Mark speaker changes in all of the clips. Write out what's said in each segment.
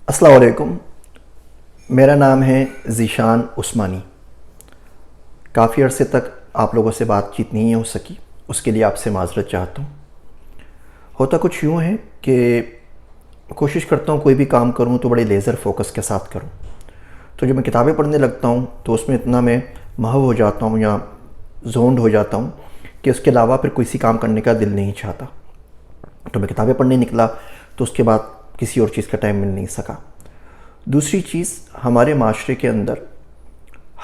Speaker 1: السلام علیکم، میرا نام ہے ذیشان عثمانی۔ کافی عرصے تک آپ لوگوں سے بات چیت نہیں ہو سکی، اس کے لیے آپ سے معذرت چاہتا ہوں۔ ہوتا کچھ یوں ہے کہ کوشش کرتا ہوں کوئی بھی کام کروں تو بڑے لیزر فوکس کے ساتھ کروں، تو جب میں کتابیں پڑھنے لگتا ہوں تو اس میں اتنا میں محو ہو جاتا ہوں یا زونڈ ہو جاتا ہوں کہ اس کے علاوہ پھر کسی کام کرنے کا دل نہیں چاہتا۔ تو میں کتابیں پڑھنے نکلا تو اس کے بعد کسی اور چیز کا ٹائم مل نہیں سکا۔ دوسری چیز، ہمارے معاشرے کے اندر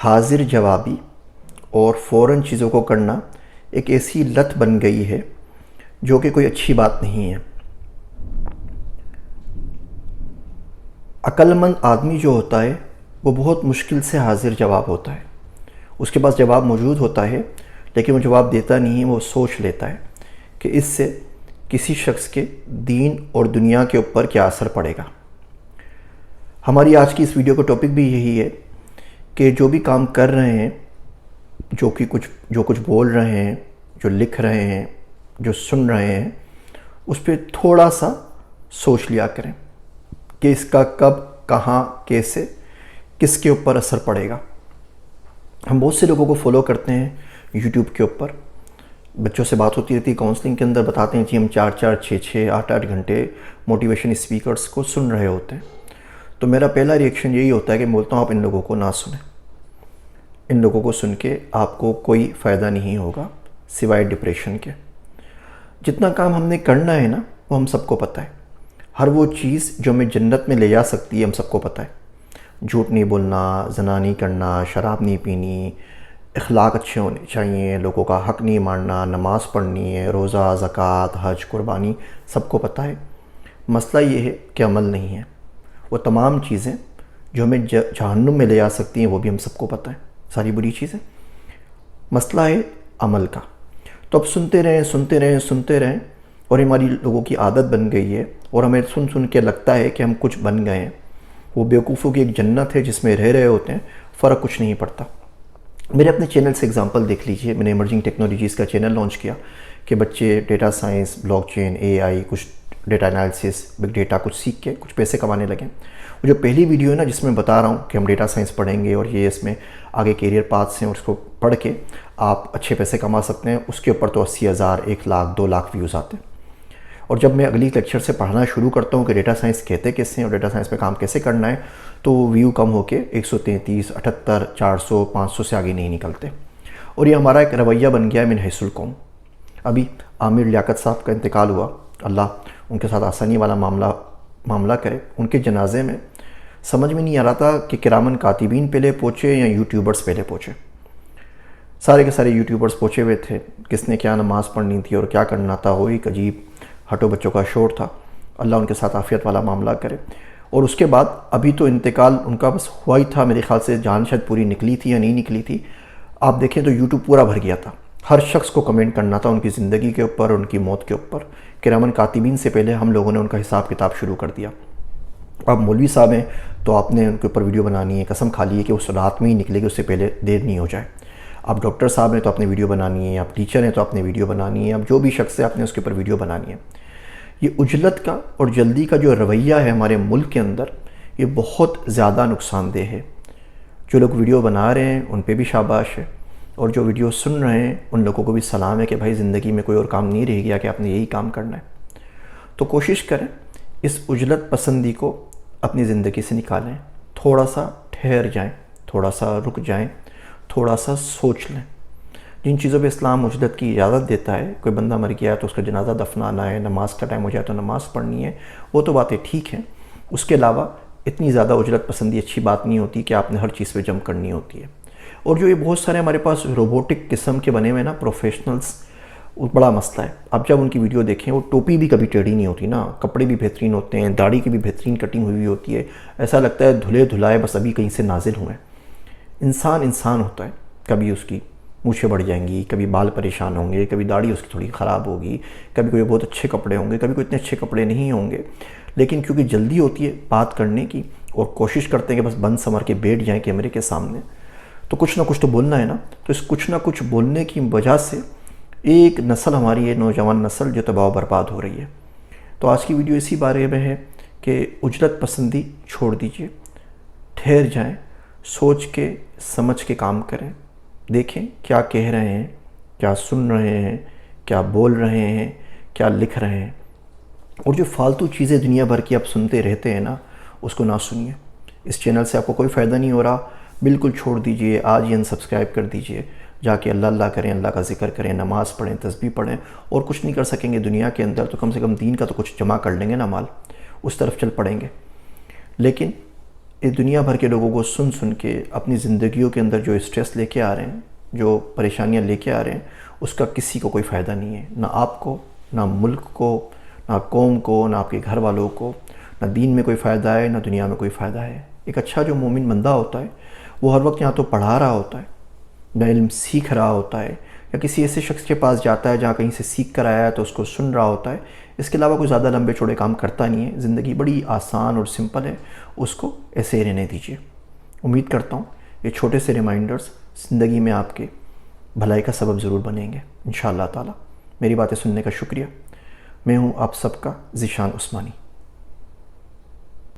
Speaker 1: حاضر جوابی اور فوراً چیزوں کو کرنا ایک ایسی لت بن گئی ہے جو کہ کوئی اچھی بات نہیں ہے۔ عقل مند آدمی جو ہوتا ہے وہ بہت مشکل سے حاضر جواب ہوتا ہے، اس کے پاس جواب موجود ہوتا ہے لیکن وہ جواب دیتا نہیں ہے، وہ سوچ لیتا ہے کہ اس سے کسی شخص کے دین اور دنیا کے اوپر کیا اثر پڑے گا۔ ہماری آج کی اس ویڈیو کا ٹاپک بھی یہی ہے کہ جو بھی کام کر رہے ہیں، جو کچھ بول رہے ہیں، جو لکھ رہے ہیں، جو سن رہے ہیں، اس پہ تھوڑا سا سوچ لیا کریں کہ اس کا کب، کہاں، کیسے، کس کے اوپر اثر پڑے گا۔ ہم بہت سے لوگوں کو فالو کرتے ہیں یوٹیوب کے اوپر، بچوں سے بات ہوتی رہتی ہے، کاؤنسلنگ کے اندر بتاتے ہیں جی ہم 4 6 8 گھنٹے موٹیویشن اسپیکرز کو سن رہے ہوتے ہیں۔ تو میرا پہلا ریئیکشن یہی ہوتا ہے کہ بولتا ہوں آپ ان لوگوں کو نہ سنیں، ان لوگوں کو سن کے آپ کو کوئی فائدہ نہیں ہوگا سوائے ڈپریشن کے۔ جتنا کام ہم نے کرنا ہے نا وہ ہم سب کو پتہ ہے، ہر وہ چیز جو ہمیں جنت میں لے جا سکتی ہے ہم سب کو پتہ ہے۔ جھوٹ نہیں بولنا، زنا نہیں کرنا، شراب نہیں پینی، اخلاق اچھے ہونے چاہیے، لوگوں کا حق نہیں مارنا، نماز پڑھنی ہے، روزہ، زکوٰۃ، حج، قربانی، سب کو پتہ ہے۔ مسئلہ یہ ہے کہ عمل نہیں ہے۔ وہ تمام چیزیں جو ہمیں جہنم میں لے جا سکتی ہیں وہ بھی ہم سب کو پتہ ہے، ساری بری چیزیں۔ مسئلہ ہے عمل کا۔ تو اب سنتے رہیں اور ہماری لوگوں کی عادت بن گئی ہے اور ہمیں سن کے لگتا ہے کہ ہم کچھ بن گئے ہیں۔ وہ بیوقوفوں کی ایک جنت ہے جس میں رہ رہے ہوتے ہیں، فرق کچھ نہیں پڑتا۔ میرے اپنے چینل سے اگزامپل دیکھ لیجئے، میں نے ایمرجنگ ٹیکنالوجیز کا چینل لانچ کیا کہ بچے ڈیٹا سائنس، بلاک چین، اے آئی، کچھ ڈیٹا انالیسس، بگ ڈیٹا کچھ سیکھ کے کچھ پیسے کمانے لگے۔ وہ جو پہلی ویڈیو ہے نا جس میں بتا رہا ہوں کہ ہم ڈیٹا سائنس پڑھیں گے اور یہ اس میں آگے کیریئر پاتھس ہیں اور اس کو پڑھ کے آپ اچھے پیسے کما سکتے ہیں، اس کے اوپر تو 80,000، 1 لاکھ، 2 لاکھ ویوز آتے ہیں۔ اور جب میں اگلی لیکچر سے پڑھنا شروع کرتا ہوں کہ ڈیٹا سائنس کہتے کیسے ہیں اور ڈیٹا سائنس میں کام کیسے کرنا ہے، تو ویو کم ہو کے 133، 78، 400، 500 سے آگے نہیں نکلتے۔ اور یہ ہمارا ایک رویہ بن گیا ہے من حیث القوم۔ ابھی عامر لیاقت صاحب کا انتقال ہوا، اللہ ان کے ساتھ آسانی والا معاملہ کرے۔ ان کے جنازے میں سمجھ میں نہیں آ رہا تھا کہ کرامن کاتبین پہلے پہنچے یا یوٹیوبرز پہلے پہنچے۔ سارے کے سارے یوٹیوبرز پہنچے ہوئے تھے، کس نے کیا نماز پڑھنی تھی اور کیا کرنا تھا، وہ ایک عجیب ہٹو بچوں کا شور تھا۔ اللہ ان کے ساتھ عافیت والا معاملہ کرے۔ اور اس کے بعد ابھی تو انتقال ان کا بس ہوا ہی تھا، میرے خیال سے جان شاید پوری نکلی تھی یا نہیں نکلی تھی۔ آپ دیکھیں تو یوٹیوب پورا بھر گیا تھا، ہر شخص کو کمنٹ کرنا تھا ان کی زندگی کے اوپر اور ان کی موت کے اوپر۔ کرامن کاتبین سے پہلے ہم لوگوں نے ان کا حساب کتاب شروع کر دیا۔ اب مولوی صاحب ہیں تو آپ نے ان کے اوپر ویڈیو بنانی ہے، قسم کھا لی ہے کہ اس رات میں ہی نکلے گی، اس سے پہلے دیر نہیں ہو جائے۔ آپ ڈاکٹر صاحب ہیں تو آپ نے ویڈیو بنانی ہے، آپ ٹیچر ہیں تو آپ نے ویڈیو بنانی ہے، اب جو بھی شخص ہے آپ نے اس کے اوپر ویڈیو بنانی ہے۔ یہ عجلت کا اور جلدی کا جو رویہ ہے ہمارے ملک کے اندر، یہ بہت زیادہ نقصان دہ ہے۔ جو لوگ ویڈیو بنا رہے ہیں ان پہ بھی شاباش ہے، اور جو ویڈیو سن رہے ہیں ان لوگوں کو بھی سلام ہے کہ بھائی زندگی میں کوئی اور کام نہیں رہ گیا کہ آپ نے یہی کام کرنا ہے۔ تو کوشش کریں اس عجلت پسندی کو اپنی زندگی سے نکالیں، تھوڑا سا ٹھہر جائیں، تھوڑا سا رک جائیں، تھوڑا سا سوچ لیں۔ جن چیزوں پہ اسلام عجلت کی اجازت دیتا ہے، کوئی بندہ مر گیا ہے تو اس کا جنازہ دفنانا ہے، نماز کا ٹائم ہو جائے تو نماز پڑھنی ہے، وہ تو باتیں ٹھیک ہیں۔ اس کے علاوہ اتنی زیادہ عجلت پسندی اچھی بات نہیں ہوتی کہ آپ نے ہر چیز پہ جمپ کرنی ہوتی ہے۔ اور جو یہ بہت سارے ہمارے پاس روبوٹک قسم کے بنے ہوئے نا پروفیشنلز، وہ بڑا مسئلہ ہے۔ اب جب ان کی ویڈیو دیکھیں، وہ ٹوپی بھی کبھی ٹیڑھی نہیں ہوتی نا، کپڑے بھی بہترین ہوتے ہیں، داڑھی کی بھی بہترین کٹنگ ہوئی ہوتی ہے، ایسا لگتا ہے دھلے دھلائے بس ابھی کہیں سے نازل ہوئے۔ انسان ہوتا ہے، کبھی اس کی مونچھیں بڑھ جائیں گی، کبھی بال پریشان ہوں گے، کبھی داڑھی اس کی تھوڑی خراب ہوگی، کبھی کوئی بہت اچھے کپڑے ہوں گے، کبھی کوئی اتنے اچھے کپڑے نہیں ہوں گے۔ لیکن کیونکہ جلدی ہوتی ہے بات کرنے کی اور کوشش کرتے ہیں کہ بس بند سنور کے بیٹھ جائیں کیمرے کے سامنے، تو کچھ نہ کچھ تو بولنا ہے نا۔ تو اس کچھ نہ کچھ بولنے کی وجہ سے ایک نسل ہماری ہے، نوجوان نسل، جو تباہ و برباد ہو رہی ہے۔ تو آج کی ویڈیو اسی بارے میں ہے کہ اجرت پسندی چھوڑ دیجئے، ٹھہر جائیں، سوچ کے سمجھ کے کام کریں، دیکھیں کیا کہہ رہے ہیں، کیا سن رہے ہیں، کیا بول رہے ہیں، کیا لکھ رہے ہیں، اور جو فالتو چیزیں دنیا بھر کی آپ سنتے رہتے ہیں نا، اس کو نہ سنیے۔ اس چینل سے آپ کو کوئی فائدہ نہیں ہو رہا، بالکل چھوڑ دیجئے، آج ہی انسبسکرائب کر دیجئے، جا کے اللہ اللہ کریں، اللہ کا ذکر کریں، نماز پڑھیں، تسبیح پڑھیں، اور کچھ نہیں کر سکیں گے دنیا کے اندر تو کم سے کم دین کا تو کچھ جمع کر لیں گے نا مال، اس طرف چل پڑیں گے۔ لیکن یہ دنیا بھر کے لوگوں کو سن سن کے اپنی زندگیوں کے اندر جو اسٹریس لے کے آ رہے ہیں، جو پریشانیاں لے کے آ رہے ہیں، اس کا کسی کو کوئی فائدہ نہیں ہے، نہ آپ کو، نہ ملک کو، نہ قوم کو، نہ آپ کے گھر والوں کو، نہ دین میں کوئی فائدہ ہے، نہ دنیا میں کوئی فائدہ ہے۔ ایک اچھا جو مومن بندہ ہوتا ہے وہ ہر وقت یہاں تو پڑھا رہا ہوتا ہے، نہ علم سیکھ رہا ہوتا ہے، یا کسی ایسے شخص کے پاس جاتا ہے جہاں کہیں سے سیکھ کر آیا ہے تو اس کو سن رہا ہوتا ہے، اس کے علاوہ کوئی زیادہ لمبے چوڑے کام کرتا نہیں ہے۔ زندگی بڑی آسان اور سمپل ہے، اس کو ایسے ہی رہنے دیجیے۔ امید کرتا ہوں یہ چھوٹے سے ریمائنڈرز زندگی میں آپ کے بھلائی کا سبب ضرور بنیں گے انشاءاللہ تعالی۔ میری باتیں سننے کا شکریہ۔ میں ہوں آپ سب کا ذیشان عثمانی۔